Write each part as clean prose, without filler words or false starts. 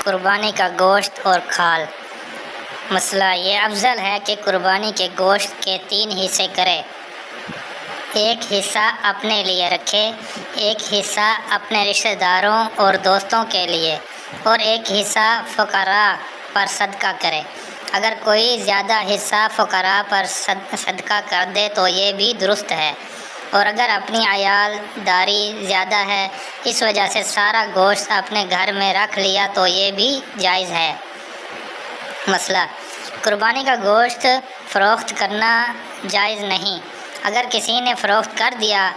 قربانی کا گوشت اور کھال۔ مسئلہ یہ افضل ہے کہ قربانی کے گوشت کے 3 حصے کرے، ایک حصہ اپنے لیے رکھے، ایک حصہ اپنے رشتہ داروں اور دوستوں کے لیے، اور ایک حصہ فقراء پر صدقہ کرے۔ اگر کوئی زیادہ حصہ فقراء پر صدقہ کر دے تو یہ بھی درست ہے، اور اگر اپنی عیال داری زیادہ ہے اس وجہ سے سارا گوشت اپنے گھر میں رکھ لیا تو یہ بھی جائز ہے۔ مسئلہ قربانی کا گوشت فروخت کرنا جائز نہیں۔ اگر کسی نے فروخت کر دیا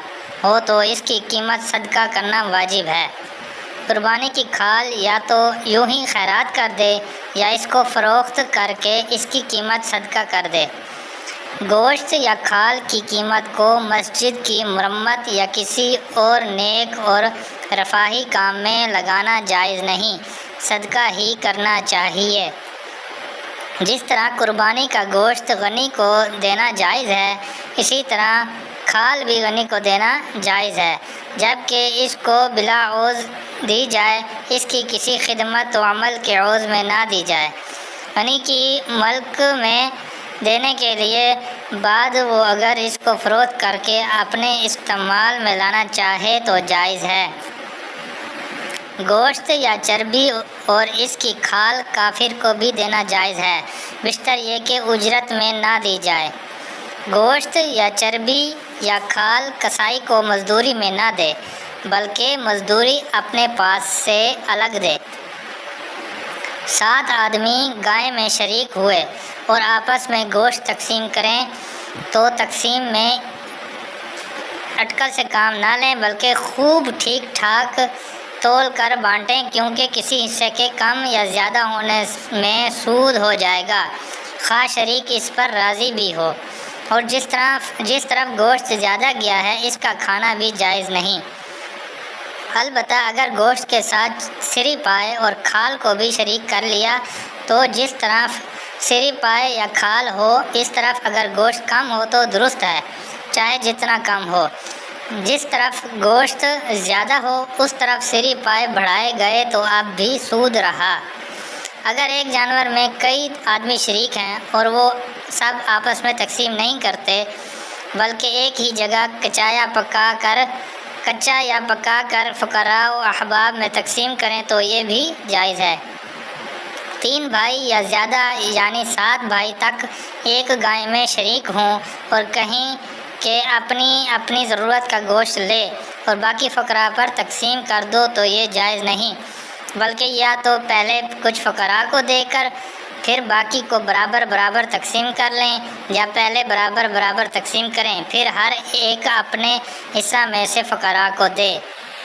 ہو تو اس کی قیمت صدقہ کرنا واجب ہے۔ قربانی کی کھال یا تو یوں ہی خیرات کر دے یا اس کو فروخت کر کے اس کی قیمت صدقہ کر دے۔ گوشت یا کھال کی قیمت کو مسجد کی مرمت یا کسی اور نیک اور رفاہی کام میں لگانا جائز نہیں، صدقہ ہی کرنا چاہیے۔ جس طرح قربانی کا گوشت غنی کو دینا جائز ہے، اسی طرح کھال بھی غنی کو دینا جائز ہے، جبکہ اس کو بلا عوض دی جائے، اس کی کسی خدمت و عمل کے عوض میں نہ دی جائے۔ غنی کی ملک میں دینے کے لیے بعد وہ اگر اس کو فروخت کر کے اپنے استعمال میں لانا چاہے تو جائز ہے۔ گوشت یا چربی اور اس کی کھال کافر کو بھی دینا جائز ہے، بیشتر یہ کہ اجرت میں نہ دی جائے۔ گوشت یا چربی یا کھال کسائی کو مزدوری میں نہ دے، بلکہ مزدوری اپنے پاس سے الگ دے۔ 7 آدمی گائے میں شریک ہوئے اور آپس میں گوشت تقسیم کریں تو تقسیم میں اٹکل سے کام نہ لیں بلکہ خوب ٹھیک ٹھاک تول کر بانٹیں، کیونکہ کسی حصے کے کم یا زیادہ ہونے میں سود ہو جائے گا، خواہ شریک اس پر راضی بھی ہو۔ اور جس طرف گوشت زیادہ گیا ہے اس کا کھانا بھی جائز نہیں، البتہ اگر گوشت کے ساتھ سری پائے اور کھال کو بھی شریک کر لیا تو جس طرف سری پائے یا کھال ہو اس طرف اگر گوشت کم ہو تو درست ہے، چاہے جتنا کم ہو۔ جس طرف گوشت زیادہ ہو اس طرف سری پائے بڑھائے گئے تو اب بھی سود رہا۔ اگر ایک جانور میں کئی آدمی شریک ہیں اور وہ سب آپس میں تقسیم نہیں کرتے بلکہ ایک ہی جگہ کچا یا پکا کر فقراء و احباب میں تقسیم کریں تو یہ بھی جائز ہے۔ 3 بھائی یا زیادہ یعنی 7 بھائی تک ایک گائے میں شریک ہوں اور کہیں کہ اپنی ضرورت کا گوشت لے اور باقی فقراء پر تقسیم کر دو تو یہ جائز نہیں، بلکہ یا تو پہلے کچھ فقراء کو دے کر پھر باقی کو برابر تقسیم کر لیں، یا پہلے برابر تقسیم کریں پھر ہر ایک اپنے حصہ میں سے فقراء کو دے۔